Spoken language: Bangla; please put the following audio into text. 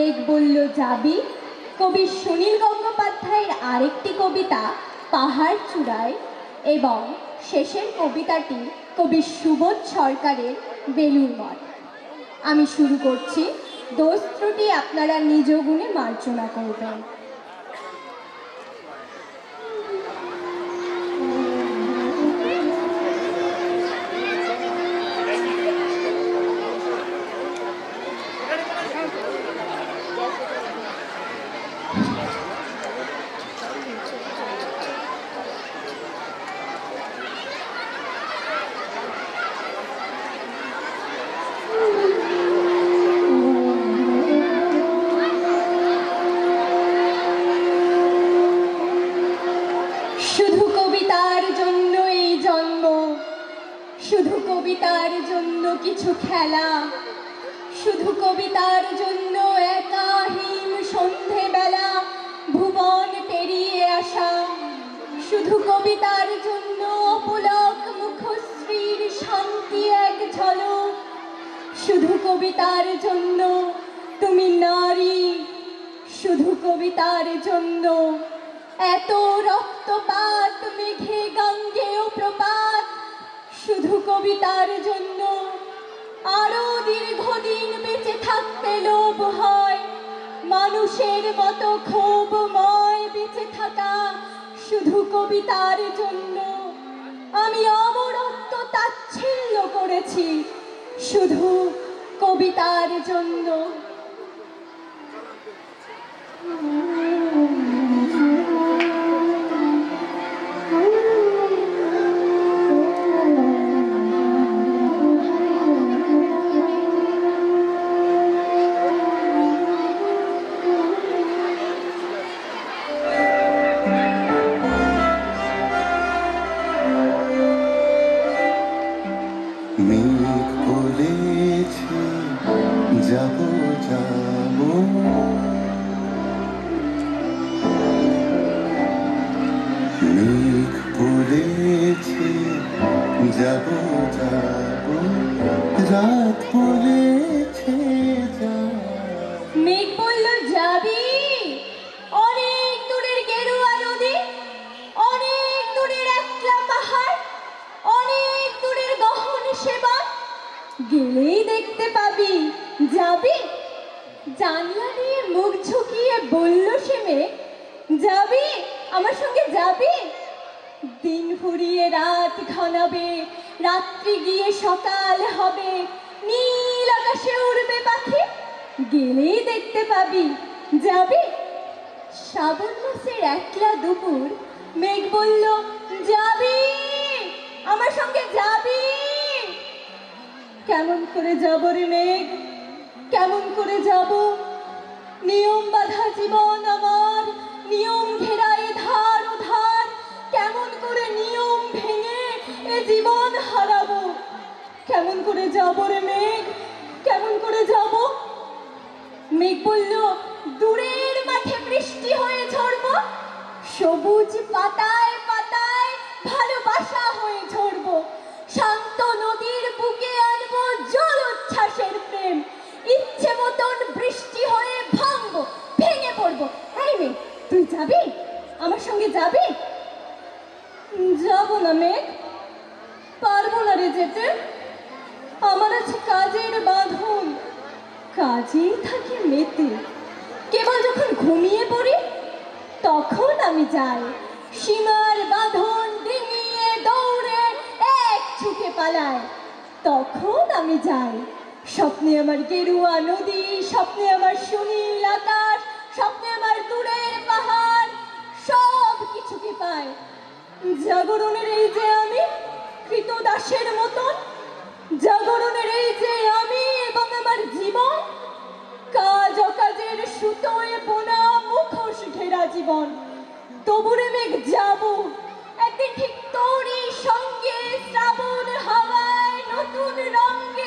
মেঘ বলল যাবি কবি সুনীল গঙ্গোপাধ্যায়ের আরেকটি কবিতা পাহাড় চূড়ায় এবং শেষের কবিতাটি কবি সুবোধ সরকারের বেলুড় মঠ। আমি শুরু করছি, দোষ ত্রুটি আপনারা নিজ গুণে মার্জনা করবেন। শুধু কবিতার জন্য এই জন্ম, শুধু কবিতার জন্য কিছু খেলা, শুধু কবিতার জন্য একাহীন সন্ধেবেলা ভুবন পেরিয়ে আসা, শুধু কবিতার জন্য অপুলক মুখশ্রীর শান্তি এক ঝলক, শুধু কবিতার জন্য তুমি নারী, শুধু কবিতার জন্য এত রক্তপাত মেঘে গঙ্গেয় প্রপাত, শুধু কবিতার জন্য আরো দীর্ঘদিন বেঁচে থাকতে লোভ হয়, মানুষের মতো ক্ষোভময় বেঁচে থাকা, শুধু কবিতার জন্য আমি অমরত্ব তাচ্ছিল্য করেছি, শুধু কবিতার জন্য। যাবো যাবো মেঘ বলেছে যাবো যাবো, রাত বলেছে মেঘ বলল যাবি অনেক দূরের গেরুয়া নদী, অনেক দূরের একলা পাহাড়, অনেক দূরের গহন সেবা, গেলেই দেখতে পাবি। যাবি? জানলা দিয়ে মুখ ঝুঁকিয়ে বলল সে মেঘ, যাবি আমার সঙ্গে যাবি? দিন ফুরিয়ে রাত ঘনাবে, রাত্রি গিয়ে সকাল হবে, নীল আকাশে উড়বে পাখি, গেলেই দেখতে পাবি। যাবি? শ্রাবণ মাসের একলা দুপুর মেঘ বলল যাবি আমার সঙ্গে যাবি? কেমন করে যাব রে মেঘ, কেমন করে যাব? নিয়ম বাঁধা জীবন আমার, নিয়ম ঘেরা এ ধার ও ধার, কেমন করে নিয়ম ভেঙে এ জীবন হারাবো? কেমন করে যাব রে মেঘ, কেমন করে যাব? মেঘ বলল দূরের মাঠে বৃষ্টি হয়ে ঝরবো, সবুজ পাতায় পাতায় ভালোবাসা হয়ে ঝরবো, শান্ত নদীর বুকে আনবো জলোচ্ছ্বাসের প্রেম, ইচ্ছে মতন বৃষ্টি হয়ে ভাঙবো, ভেঙে পড়বো। এই মেঘ, তুই যাবি আমার সঙ্গে যাবি? যাবো না মেঘ, পারবো না রে যেতে, আমার আছে কাজের বাঁধন, কাজেই থাকি মেতে, কেবল যখন ঘুমিয়ে পড়ি তখন আমি যাই, সীমার বাঁধন ডিঙিয়ে দৌড়ে এক ছুটে পালায়, তখন আমি যাই। স্বপ্নে আমার গেরুয়া নদী, স্বপ্নে আমার সুনীল আকাশ, স্বপ্নে আমার দূরের পাহাড়, সব কিছুকে পাই। জাগরণের এই যে আমি কৃতদাসের মতন, জাগরণের এই যে আমি এবং আমার জীবন, কাজ অকাজের সুতোয় বোনা মুখোশ ঘেরা জীবন, তবুরে মেঘ যাবো একদিন ঠিক তোরই সঙ্গে শ্রাবণ হাওয়ায় নতুন রঙে